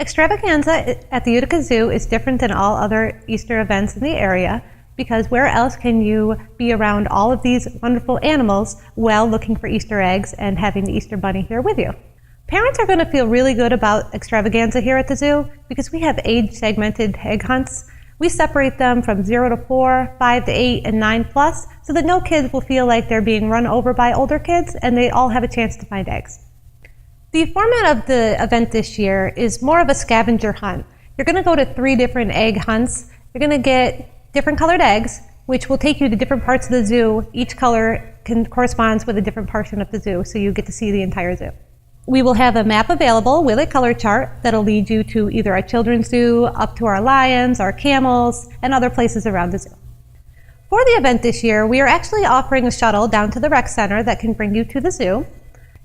Extravaganza at the Utica Zoo is different than all other Easter events in the area because where else can you be around all of these wonderful animals while looking for Easter eggs and having the Easter Bunny here with you? Parents are going to feel really good about Extravaganza here at the zoo because we have age-segmented egg hunts. We separate them from 0 to 4, 5 to 8, and 9 plus so that no kids will feel like they're being run over by older kids and they all have a chance to find eggs. The format of the event this year is more of a scavenger hunt. You're going to go to 3 different egg hunts. You're going to get different colored eggs, which will take you to different parts of the zoo. Each color corresponds with a different portion of the zoo, so you get to see the entire zoo. We will have a map available with a color chart that'll lead you to either a children's zoo, up to our lions, our camels, and other places around the zoo. For the event this year, we are actually offering a shuttle down to the rec center that can bring you to the zoo.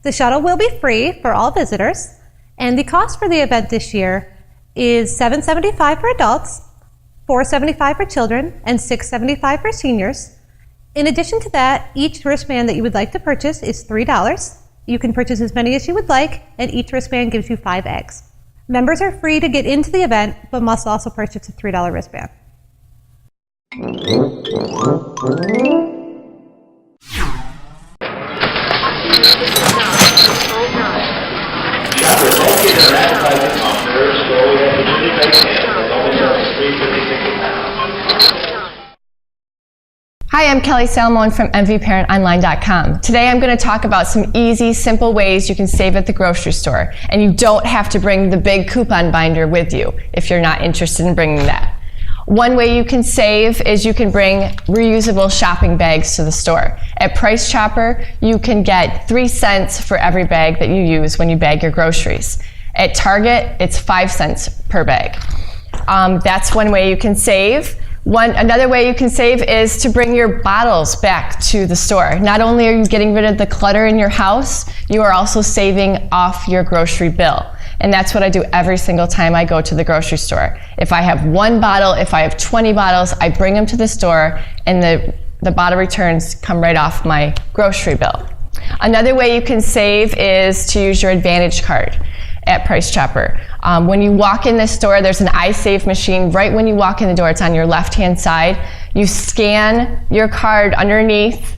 The shuttle will be free for all visitors, and the cost for the event this year is $775 for adults, $475 for children, and $675 for seniors. In addition to that, each wristband that you would like to purchase is $3. You can purchase as many as you would like, and each wristband gives you 5 eggs. Members are free to get into the event, but must also purchase a $3 wristband. Hi, I'm Kelly Salmon from mvparentonline.com. Today I'm going to talk about some easy, simple ways you can save at the grocery store, and you don't have to bring the big coupon binder with you if you're not interested in bringing that. One way you can save is you can bring reusable shopping bags to the store. At Price Chopper, you can get 3 cents for every bag that you use when you bag your groceries. At Target, it's 5 cents per bag. That's one way you can save. Another way you can save is to bring your bottles back to the store. Not only are you getting rid of the clutter in your house, you are also saving off your grocery bill. And that's what I do every single time I go to the grocery store. If I have 1 bottle, if I have 20 bottles, I bring them to the store and the bottle returns come right off my grocery bill. Another way you can save is to use your Advantage card at Price Chopper. When you walk in the store, there's an iSave machine right when you walk in the door. It's on your left-hand side. You scan your card underneath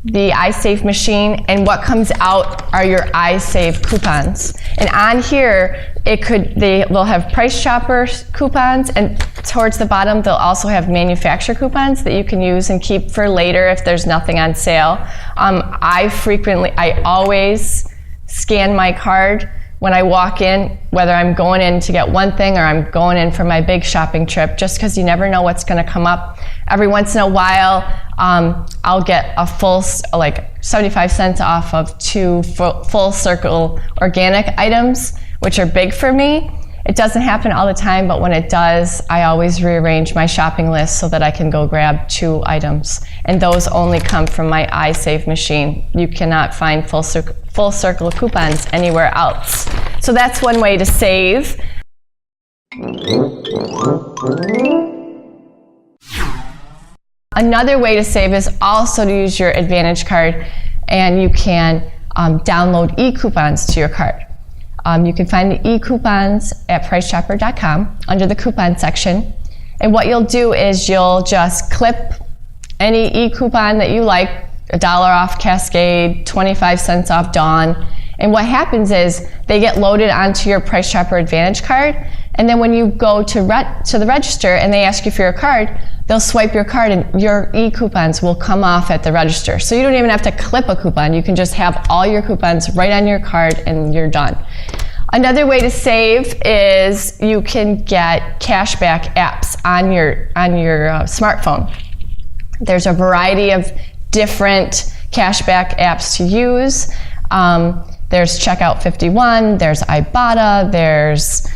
the iSave machine, and what comes out are your iSave coupons. And on here, they'll have Price Chopper coupons, and towards the bottom, they'll also have manufacturer coupons that you can use and keep for later if there's nothing on sale. I always scan my card when I walk in, whether I'm going in to get one thing or I'm going in for my big shopping trip, just because you never know what's going to come up. Every once in a while, I'll get a full, like 75 cents off of 2 full circle organic items, which are big for me. It doesn't happen all the time, but when it does, I always rearrange my shopping list so that I can go grab 2 items. And those only come from my iSave machine. You cannot find full circle coupons anywhere else. So that's one way to save. Another way to save is also to use your Advantage card, and you can download e-coupons to your card. You can find the e-coupons at pricechopper.com under the coupon section. And what you'll do is you'll just clip any e-coupon that you like, $1 off Cascade, 25 cents off Dawn. And what happens is they get loaded onto your Price Chopper Advantage card. And then when you go to the register and they ask you for your card, they'll swipe your card and your e-coupons will come off at the register. So you don't even have to clip a coupon. You can just have all your coupons right on your card and you're done. Another way to save is you can get cashback apps on your smartphone. There's a variety of different cashback apps to use. There's Checkout 51, there's Ibotta, there's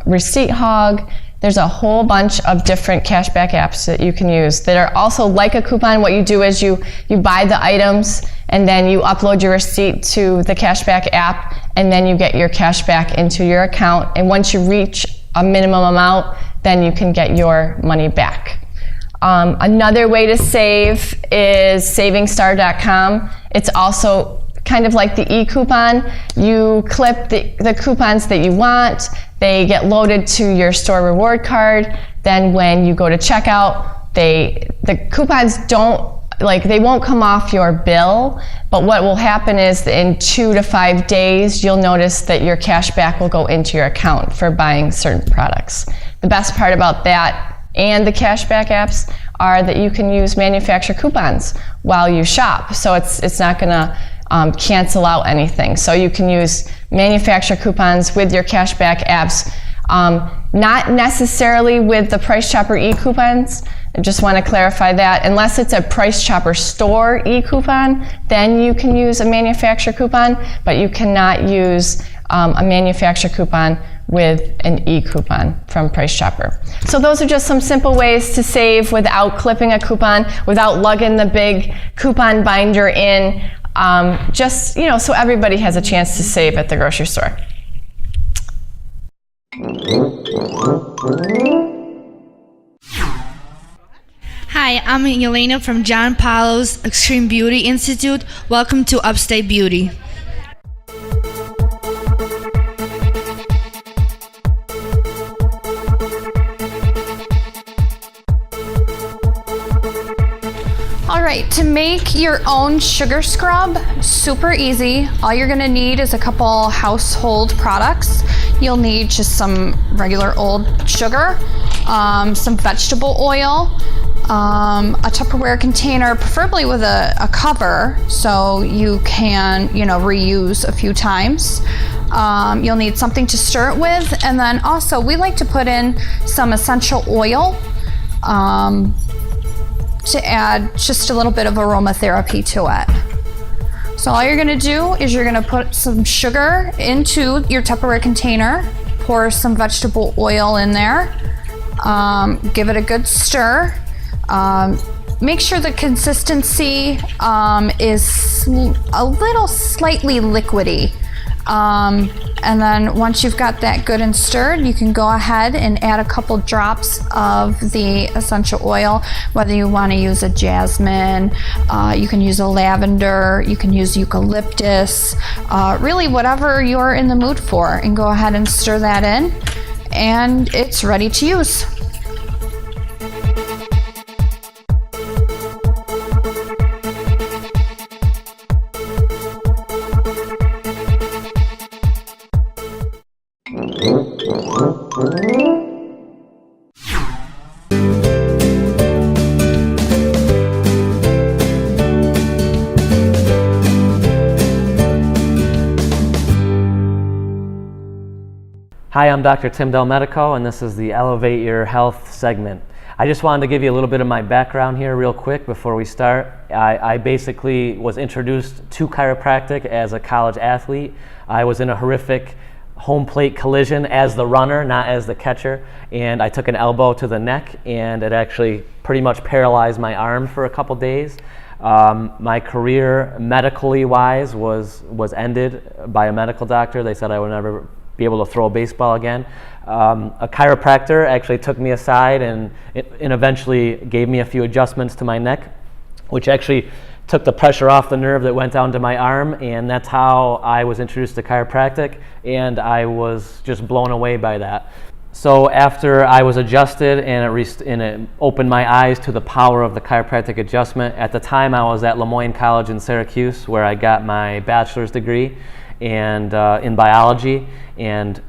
Receipt Hog. There's a whole bunch of different cashback apps that you can use that are also like a coupon. What you do is you buy the items and then you upload your receipt to the cashback app and then you get your cashback into your account. And once you reach a minimum amount, then you can get your money back. Another way to save is savingstar.com. It's also kind of like the e-coupon. You clip the coupons that you want, They get loaded to your store reward card. Then when you go to checkout, the coupons they won't come off your bill, but what will happen is in 2 to 5 days, you'll notice that your cash back will go into your account for buying certain products. The best part about that and the cashback apps are that you can use manufacturer coupons while you shop. So it's not gonna cancel out anything. So you can use manufacturer coupons with your cashback apps, not necessarily with the Price Chopper e-coupons. I just want to clarify that. Unless it's a Price Chopper store e-coupon, then you can use a manufacturer coupon, but you cannot use a manufacturer coupon with an e-coupon from Price Chopper. So those are just some simple ways to save without clipping a coupon, without lugging the big coupon binder in, so everybody has a chance to save at the grocery store. Hi, I'm Elena from John Paulo's Extreme Beauty Institute. Welcome to Upstate Beauty. All right, to make your own sugar scrub, super easy. All you're gonna need is a couple household products. You'll need just some regular old sugar, some vegetable oil, a Tupperware container, preferably with a cover so you can, reuse a few times. You'll need something to stir it with, and then also we like to put in some essential oil to add just a little bit of aromatherapy to it. So all you're gonna do is you're gonna put some sugar into your Tupperware container, pour some vegetable oil in there, give it a good stir. Make sure the consistency is a little slightly liquidy. And then once you've got that good and stirred, you can go ahead and add a couple drops of the essential oil, whether you want to use a jasmine, you can use a lavender, you can use eucalyptus, really whatever you're in the mood for, and go ahead and stir that in, and it's ready to use. Hi, I'm Dr. Tim Del Medico, and this is the Elevate Your Health segment. I just wanted to give you a little bit of my background here real quick before we start. I basically was introduced to chiropractic as a college athlete. I was in a horrific home plate collision as the runner, not as the catcher, and I took an elbow to the neck, and it actually pretty much paralyzed my arm for a couple days. My career, medically wise, was ended by a medical doctor. They said I would never be able to throw a baseball again. A chiropractor actually took me aside and eventually gave me a few adjustments to my neck, which actually took the pressure off the nerve that went down to my arm, and that's how I was introduced to chiropractic, and I was just blown away by that. So after I was adjusted and it opened my eyes to the power of the chiropractic adjustment, at the time I was at Lemoyne College in Syracuse, where I got my bachelor's degree and in biology, and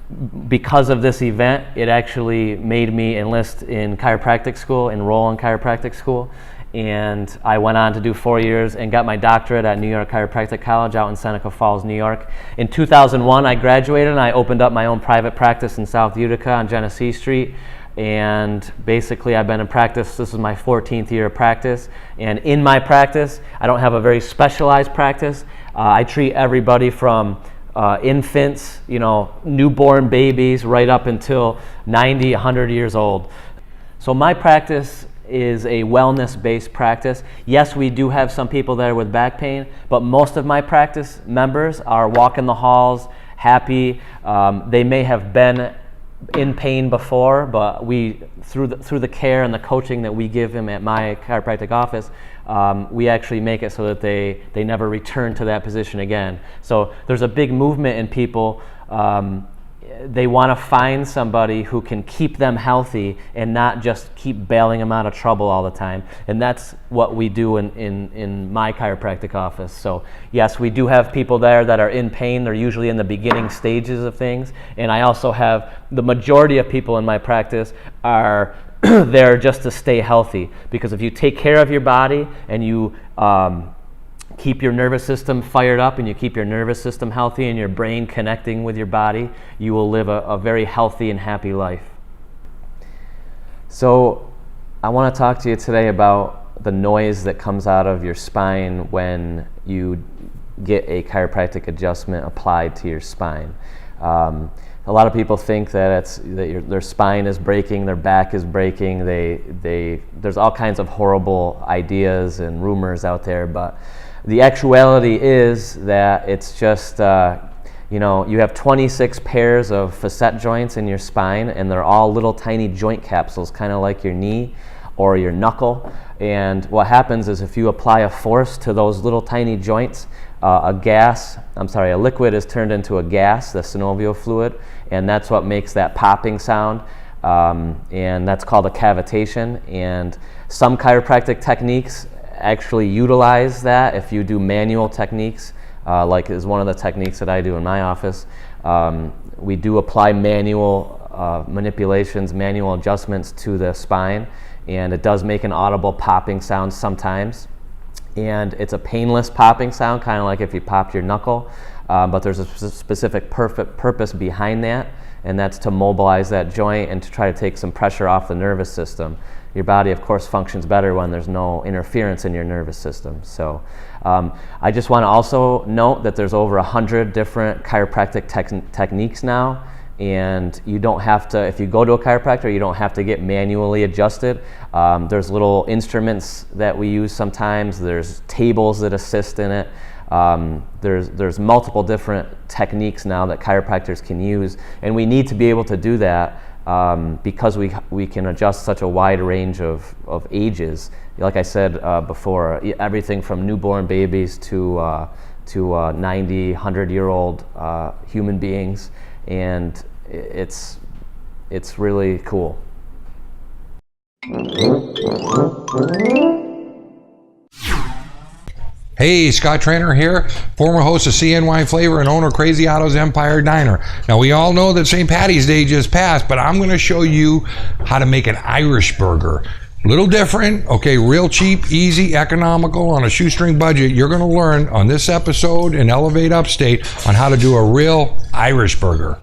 because of this event, it actually made me enlist in chiropractic school, enroll in chiropractic school, and I went on to do 4 years and got my doctorate at New York Chiropractic College out in Seneca Falls, New York. In 2001, I graduated and I opened up my own private practice in South Utica on Genesee Street, and basically I've been in practice. This is my 14th year of practice, and in my practice, I don't have a very specialized practice. I treat everybody from infants, newborn babies, right up until 90, 100 years old. So my practice is a wellness-based practice. Yes, we do have some people that are with back pain, but most of my practice members are walking the halls, happy. They may have been in pain before, but we, through the care and the coaching that we give them at my chiropractic office, we actually make it so that they never return to that position again. So there's a big movement in people they want to find somebody who can keep them healthy and not just keep bailing them out of trouble all the time. And that's what we do in my chiropractic office. So yes, we do have people there that are in pain. They're usually in the beginning stages of things. And I also have the majority of people in my practice are there just to stay healthy. Because if you take care of your body and you keep your nervous system fired up and you keep your nervous system healthy and your brain connecting with your body, you will live a very healthy and happy life. So I want to talk to you today about the noise that comes out of your spine when you get a chiropractic adjustment applied to your spine. A lot of people think that their spine is breaking, their back is breaking. There's all kinds of horrible ideas and rumors out there, but the actuality is that it's just, you have 26 pairs of facet joints in your spine, and they're all little tiny joint capsules, kind of like your knee or your knuckle. And what happens is if you apply a force to those little tiny joints, a liquid is turned into a gas, the synovial fluid, and that's what makes that popping sound. And that's called a cavitation. And some chiropractic techniques actually utilize that. If you do manual techniques, like is one of the techniques that I do in my office, we do apply manual manipulations, manual adjustments to the spine, and it does make an audible popping sound sometimes. And it's a painless popping sound, kind of like if you popped your knuckle, but there's a specific purpose behind that, and that's to mobilize that joint and to try to take some pressure off the nervous system. Your body, of course, functions better when there's no interference in your nervous system. So I just want to also note that there's over 100 different chiropractic techniques now, and you don't have to, if you go to a chiropractor, you don't have to get manually adjusted. There's little instruments that we use sometimes. There's tables that assist in it. There's multiple different techniques now that chiropractors can use, and we need to be able to do that because we can adjust such a wide range of ages. Like I said before, everything from newborn babies to 90, 100-year-old human beings, and it's really cool. Hey, Scott Trainer here, former host of CNY Flavor and owner of Crazy Otto's Empire Diner. Now, we all know that St. Patty's Day just passed, but I'm going to show you how to make an Irish burger. A little different, okay, real cheap, easy, economical, on a shoestring budget. You're going to learn on this episode in Elevate Upstate on how to do a real Irish burger.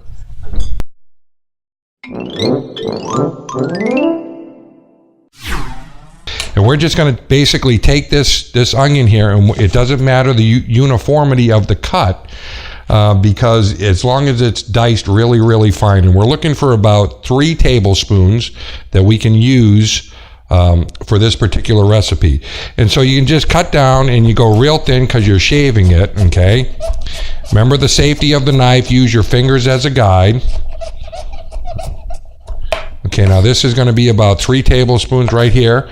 And we're just going to basically take this onion here, and it doesn't matter the uniformity of the cut, because as long as it's diced really, really fine. And we're looking for about 3 tablespoons that we can use for this particular recipe. And so you can just cut down and you go real thin because you're shaving it, okay? Remember the safety of the knife. Use your fingers as a guide. Okay, now this is going to be about 3 tablespoons right here.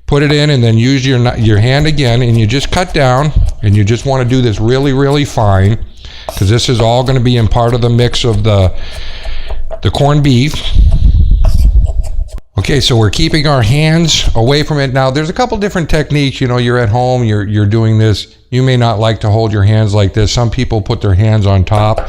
Put it in and then use your hand again, and you just cut down, and you just want to do this really, really fine, because this is all going to be in part of the mix of the corned beef. Okay, so we're keeping our hands away from it. Now, there's a couple different techniques. You're at home, you're doing this. You may not like to hold your hands like this. Some people put their hands on top,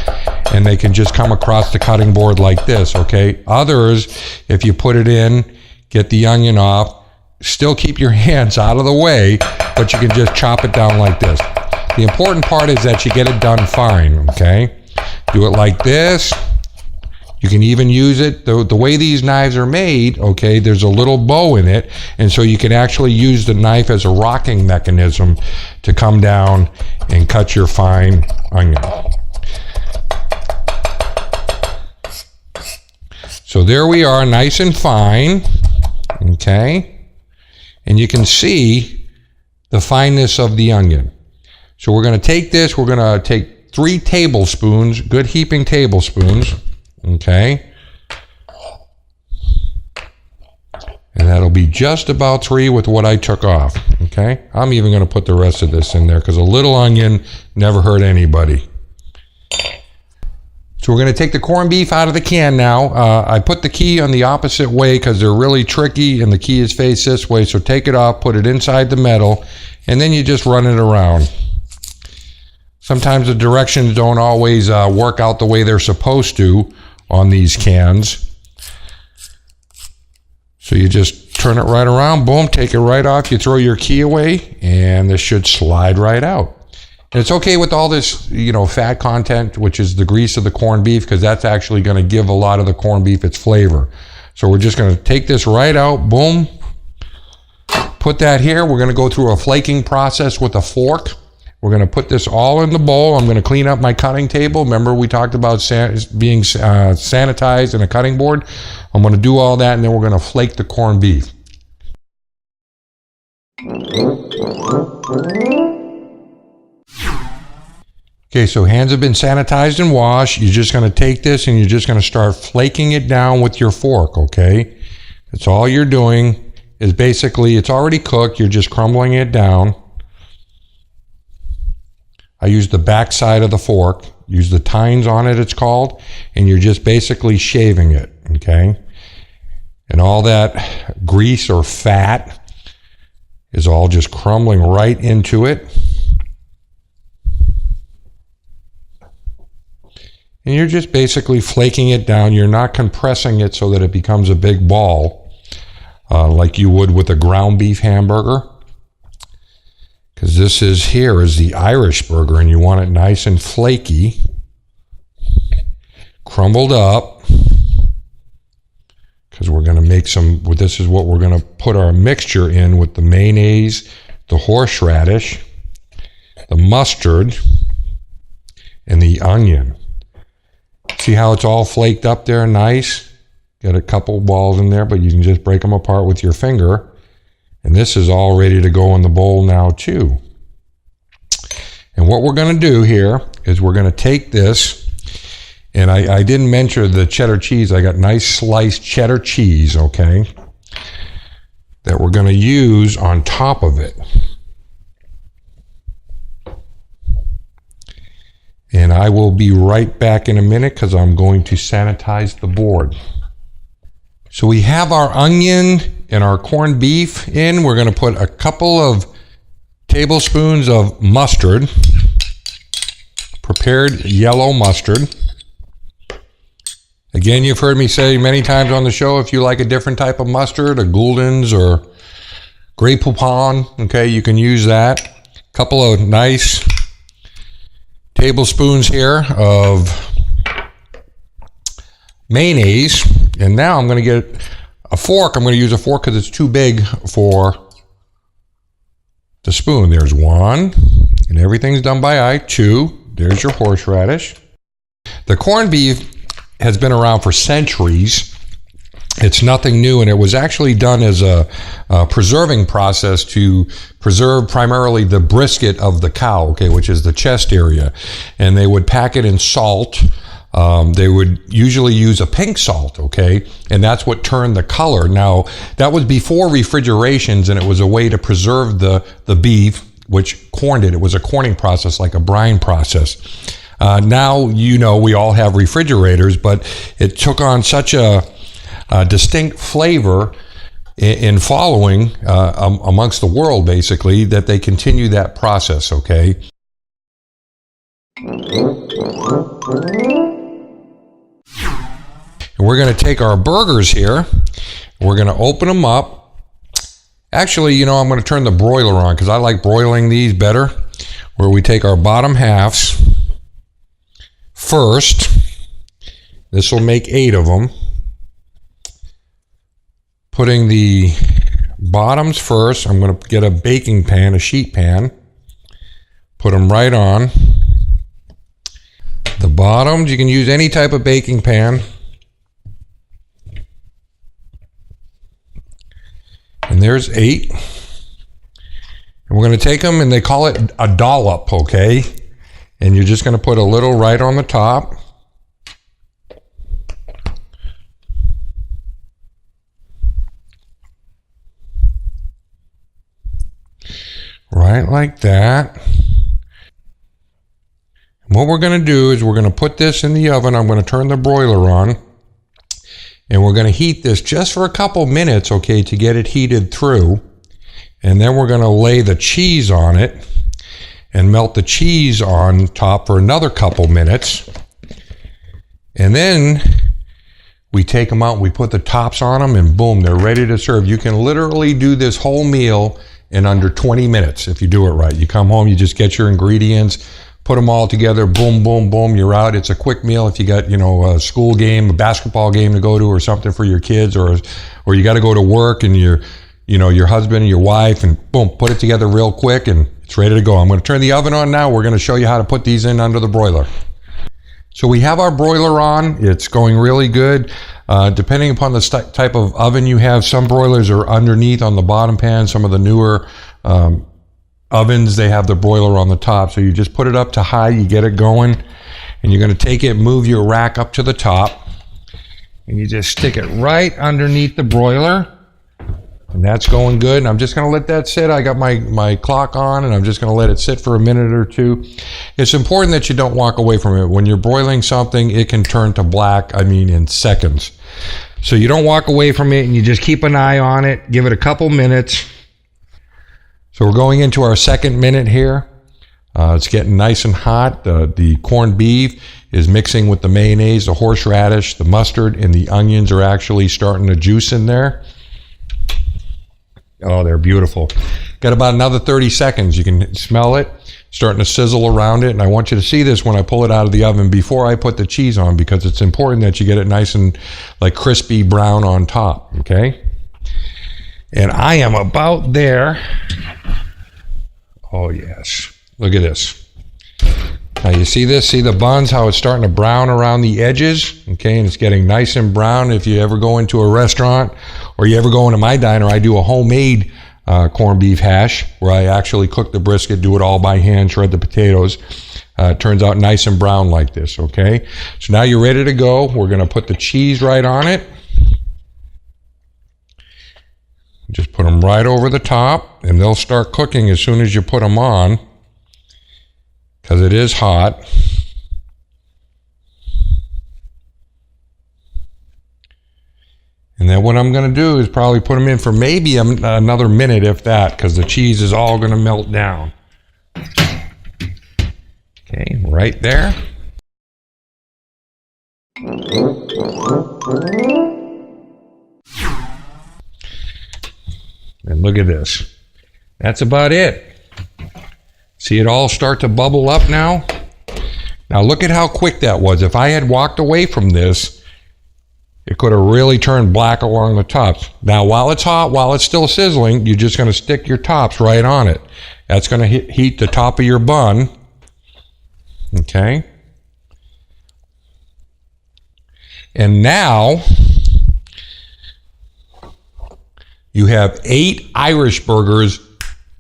and they can just come across the cutting board like this, okay? Others, if you put it in, get the onion off, still keep your hands out of the way, but you can just chop it down like this. The important part is that you get it done fine, okay? Do it like this. You can even use it, the way these knives are made, okay, there's a little bow in it, and so you can actually use the knife as a rocking mechanism to come down and cut your fine onion. So there we are, nice and fine, okay? And you can see the fineness of the onion. So we're going to take this, we're going to take 3 tablespoons, good heaping tablespoons, okay? And that'll be just about 3 with what I took off, okay? I'm even going to put the rest of this in there because a little onion never hurt anybody. So we're going to take the corned beef out of the can now. I put the key on the opposite way because they're really tricky and the key is faced this way. So take it off, put it inside the metal, and then you just run it around. Sometimes the directions don't always work out the way they're supposed to on these cans. So you just turn it right around, boom, take it right off, you throw your key away, and this should slide right out. And it's okay with all this, fat content, which is the grease of the corned beef, because that's actually going to give a lot of the corned beef its flavor. So we're just going to take this right out, boom, put that here. We're going to go through a flaking process with a fork. We're going to put this all in the bowl. I'm going to clean up my cutting table. Remember we talked about being sanitized in a cutting board? I'm going to do all that, and then we're going to flake the corned beef. Okay, so hands have been sanitized and washed. You're just going to take this and you're just going to start flaking it down with your fork, okay? That's all you're doing is basically, it's already cooked. You're just crumbling it down. I use the back side of the fork. Use the tines on it, it's called. And you're just basically shaving it, okay? And all that grease or fat is all just crumbling right into it. And you're just basically flaking it down. You're not compressing it so that it becomes a big ball like you would with a ground beef hamburger. Because this is the Irish burger, and you want it nice and flaky, crumbled up. Because we're going to make this is what we're going to put our mixture in with the mayonnaise, the horseradish, the mustard, and the onion. See how it's all flaked up there, nice? Got a couple balls in there, but you can just break them apart with your finger. And this is all ready to go in the bowl now too. And what we're going to do here is we're going to take this, and I didn't mention the cheddar cheese. I got nice sliced cheddar cheese, okay, that we're going to use on top of it. And I will be right back in a minute because I'm going to sanitize the board. So we have our onion and our corned beef in. We're going to put a couple of tablespoons of mustard, prepared yellow mustard. Again, you've heard me say many times on the show, if you like a different type of mustard, a Gouldens or Grey Poupon, okay, you can use that. A couple of nice tablespoons here of mayonnaise. And now I'm going to get a fork. I'm going to use a fork because it's too big for the spoon. There's one, and everything's done by eye. Two, there's your horseradish. The corned beef has been around for centuries. It's nothing new, and it was actually done as a preserving process to preserve primarily the brisket of the cow, okay, which is the chest area. And they would pack it in salt. They would usually use a pink salt, okay, and that's what turned the color. Now, that was before refrigerations, and it was a way to preserve the beef, which corned it. It was a corning process, like a brine process. Now, we all have refrigerators, but it took on such a distinct flavor in following amongst the world, basically, that they continue that process, okay? And we're going to take our burgers here. We're going to open them up. Actually, I'm going to turn the broiler on because I like broiling these better, where we take our bottom halves first. This will make 8 of them. Putting the bottoms first, I'm going to get a baking pan, a sheet pan. Put them right on. The bottoms, you can use any type of baking pan. And there's 8. And we're going to take them, and they call it a dollop, okay? And you're just going to put a little right on the top. Right like that. And what we're going to do is we're going to put this in the oven. I'm going to turn the broiler on, and we're going to heat this just for a couple minutes, okay, to get it heated through. And then we're going to lay the cheese on it and melt the cheese on top for another couple minutes. And then we take them out, we put the tops on them, and boom, they're ready to serve. You can literally do this whole meal in under 20 minutes if you do it right. You come home, you just get your ingredients, put them all together, boom, boom, boom, you're out. It's a quick meal if you got, a school game, a basketball game to go to or something for your kids, or you got to go to work and your husband and your wife, and boom, put it together real quick and it's ready to go. I'm going to turn the oven on now. We're going to show you how to put these in under the broiler. So we have our broiler on. It's going really good. Depending upon the type of oven you have, some broilers are underneath on the bottom pan. Some of the newer ovens, they have the broiler on the top. So you just put it up to high, you get it going, and you're going to take it, move your rack up to the top, and you just stick it right underneath the broiler. And that's going good. And I'm just going to let that sit. I got my clock on, and I'm just going to let it sit for a minute or two. It's important that you don't walk away from it. When you're broiling something, it can turn to black, in seconds. So you don't walk away from it, and you just keep an eye on it. Give it a couple minutes. So we're going into our second minute here. It's getting nice and hot. The corned beef is mixing with the mayonnaise, the horseradish, the mustard, and the onions are actually starting to juice in there. Oh, they're beautiful. Got about another 30 seconds. You can smell it starting to sizzle around it. And I want you to see this when I pull it out of the oven before I put the cheese on, because it's important that you get it nice and crispy brown on top, okay? And I am about there. Oh, yes. Look at this. Now you see this? See the buns, how it's starting to brown around the edges? Okay, and it's getting nice and brown. If you ever go into a restaurant or you ever go into my diner, I do a homemade corned beef hash where I actually cook the brisket, do it all by hand, shred the potatoes. It turns out nice and brown like this, okay? So now you're ready to go. We're going to put the cheese right on it. Just put them right over the top, and they'll start cooking as soon as you put them on, because it is hot. And then what I'm going to do is probably put them in for maybe another minute, if that, because the cheese is all going to melt down. Okay, right there. And look at this. That's about it. See it all start to bubble up now? Now look at how quick that was. If I had walked away from this, it could have really turned black along the tops. Now while it's hot, while it's still sizzling, you're just going to stick your tops right on it. That's going to heat the top of your bun. Okay? And now you have 8 Irish burgers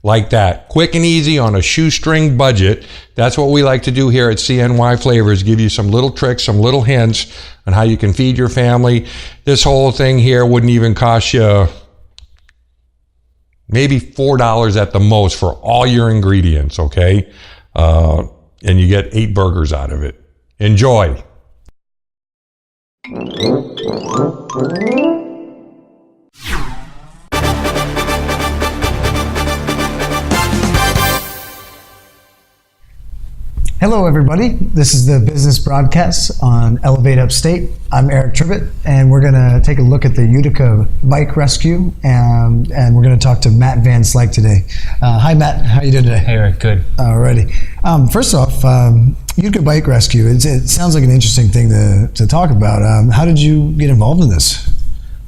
like that. Quick and easy on a shoestring budget. That's what we like to do here at CNY Flavors, give you some little tricks, some little hints on how you can feed your family. This whole thing here wouldn't even cost you maybe $4 at the most for all your ingredients, okay? And you get 8 burgers out of it. Enjoy. Hello, everybody. This is the business broadcast on Elevate Upstate. I'm Eric Tribbett, and we're going to take a look at the Utica Bike Rescue, and we're going to talk to Matt Van Slyke today. Hi, Matt. How are you doing today? Hey, Eric. Good. Alrighty. First off, Utica Bike Rescue, it sounds like an interesting thing to talk about. How did you get involved in this?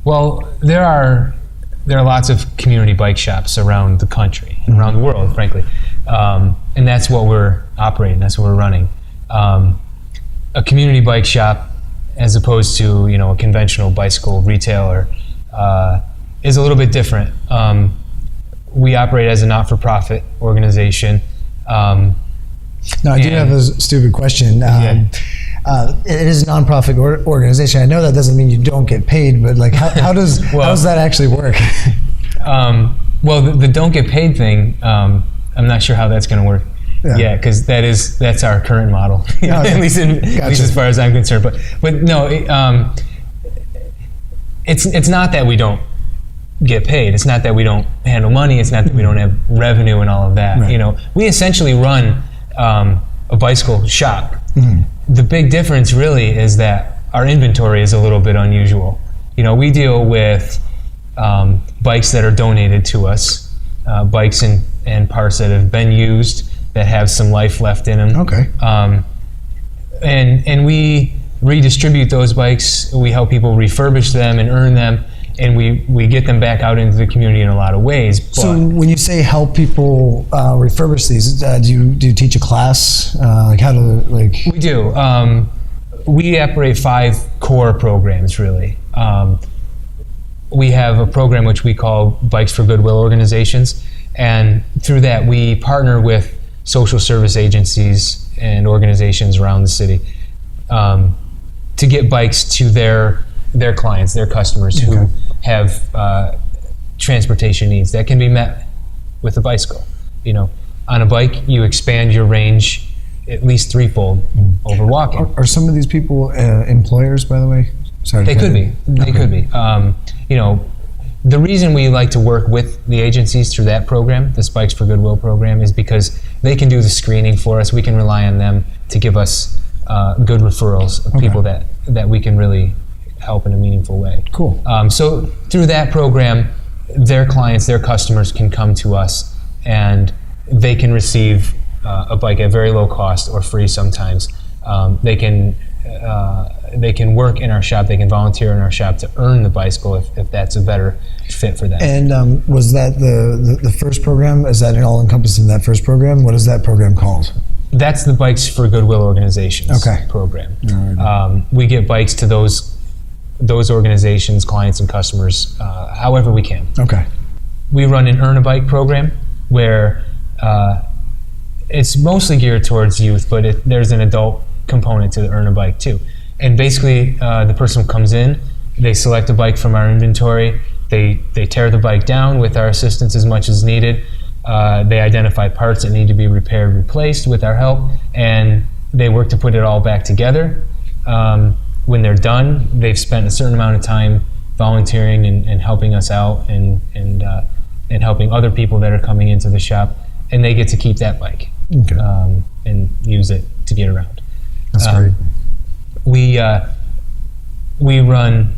Well, there are lots of community bike shops around the country and around the world, frankly. And that's what we're operating, that's what we're running. A community bike shop, as opposed to a conventional bicycle retailer, is a little bit different. We operate as a not-for-profit organization. Now, I do have a stupid question. It is a nonprofit organization. I know that doesn't mean you don't get paid, but how does that actually work? Well, the don't get paid thing, I'm not sure how that's going to work Yeah, because that's our current model, Okay. at least as far as I'm concerned. But no, it's not that we don't get paid. It's not that we don't handle money. It's not that we don't have revenue and all of that. Right. We essentially run a bicycle shop. The big difference really is that our inventory is a little bit unusual. We deal with bikes that are donated to us, bikes and parts that have been used, that have some life left in them. Okay. And we redistribute those bikes. We help people refurbish them and earn them, and we get them back out into the community in a lot of ways. But So when you say help people refurbish these, do you teach a class, like how to we do. We operate 5 core programs, really. We have a program which we call Bikes for Goodwill organizations, and through that we partner with social service agencies and organizations around the city to get bikes to their clients, their customers who have transportation needs that can be met with a bicycle. On a bike, you expand your range at least threefold over walking. Are some of these people employers, by the way? Sorry. They could be. They could be. The reason we like to work with the agencies through that program, the Bikes for Goodwill program, is because they can do the screening for us. We can rely on them to give us good referrals of people that we can really help in a meaningful way. Cool. So through that program, their clients, their customers can come to us and they can receive a bike at very low cost or free sometimes. They can work in our shop, they can volunteer in our shop to earn the bicycle if that's a better fit for them. And was that the first program? Is that all encompassed in that first program? What is that program called? That's the Bikes for Goodwill organizations program. We get bikes to those organizations, clients and customers, however we can. Okay. We run an Earn a Bike program where it's mostly geared towards youth, but there's an adult component to the Earn a Bike too. And basically, the person comes in, they select a bike from our inventory, they tear the bike down with our assistance as much as needed, they identify parts that need to be repaired, replaced with our help, and they work to put it all back together. When they're done, they've spent a certain amount of time volunteering and helping us out and helping other people that are coming into the shop, and they get to keep that bike and use it to get around. That's great. We run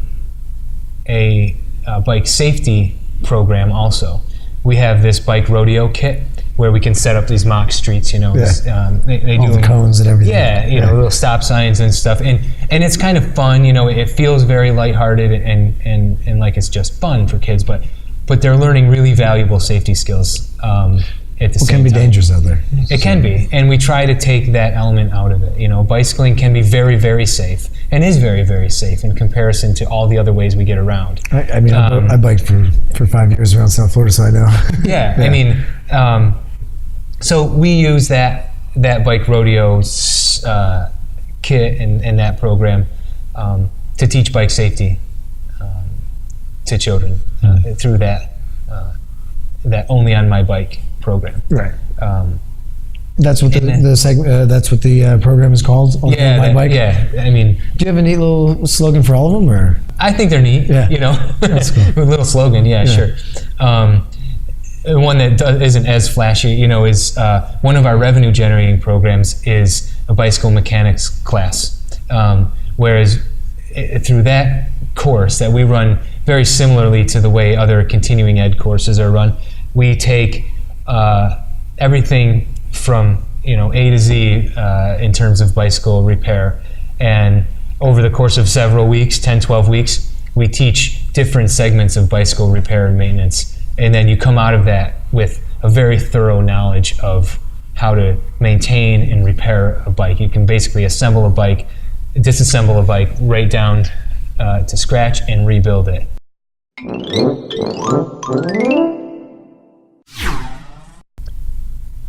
a bike safety program also. We have this bike rodeo kit where we can set up these mock streets, they all do the cones and everything. Yeah, little stop signs and stuff, and it's kind of fun. It feels very lighthearted and like it's just fun for kids, but they're learning really valuable safety skills. At the same can be time. dangerous out there. It can be, and we try to take that element out of it. Bicycling can be very, very safe, and is very, very safe in comparison to all the other ways we get around. I biked for 5 years around South Florida, so I know. Yeah. So we use that bike rodeo kit and that program to teach bike safety to children through that Only on My Bike program. Right. That's what that's what the program is called. Only on My Bike. Yeah. Do you have a neat little slogan for all of them, or? I think they're neat. Yeah. That's cool. A little slogan. Yeah. Sure. One that isn't as flashy, is one of our revenue generating programs is a bicycle mechanics class. Whereas through that course that we run very similarly to the way other continuing ed courses are run, we take everything from A to Z in terms of bicycle repair, and over the course of several weeks, 10, 12 weeks, we teach different segments of bicycle repair and maintenance, and then you come out of that with a very thorough knowledge of how to maintain and repair a bike. You can basically assemble a bike, disassemble a bike right down to scratch and rebuild it.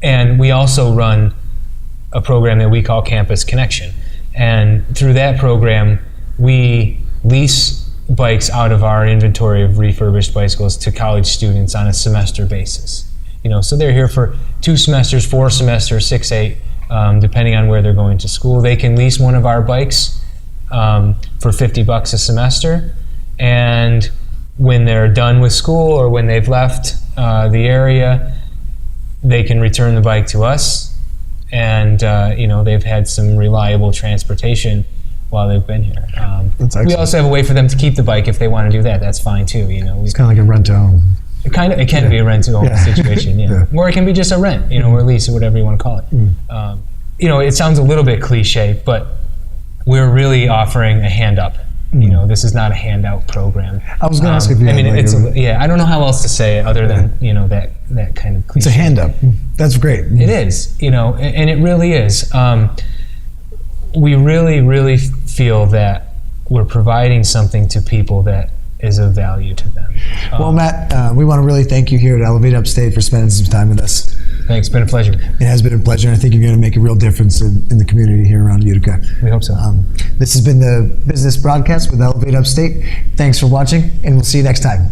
And we also run a program that we call Campus Connection. And through that program, we lease bikes out of our inventory of refurbished bicycles to college students on a semester basis. So they're here for 2 semesters, 4 semesters, 6, 8, depending on where they're going to school. They can lease one of our bikes for $50 a semester, and when they're done with school or when they've left the area, they can return the bike to us, and they've had some reliable transportation while they've been here. We also have a way for them to keep the bike if they want to do that. That's fine too. It's kind of like a rent-to-own. It can be a rent-to-own situation, or it can be just a rent, or lease, or whatever you want to call it. It sounds a little bit cliche, but we're really offering a hand up. This is not a handout program. I was going to ask if you had I don't know how else to say it other than that kind of cliche. It's a hand up. That's great. It is, and it really is. We really, really feel that we're providing something to people that is of value to them. Well, Matt, we want to really thank you here at Elevate Upstate for spending some time with us. Thanks, it's been a pleasure. It has been a pleasure, and I think you're going to make a real difference in the community here around Utica. We hope so. This has been the business broadcast with Elevate Upstate. Thanks for watching, and we'll see you next time.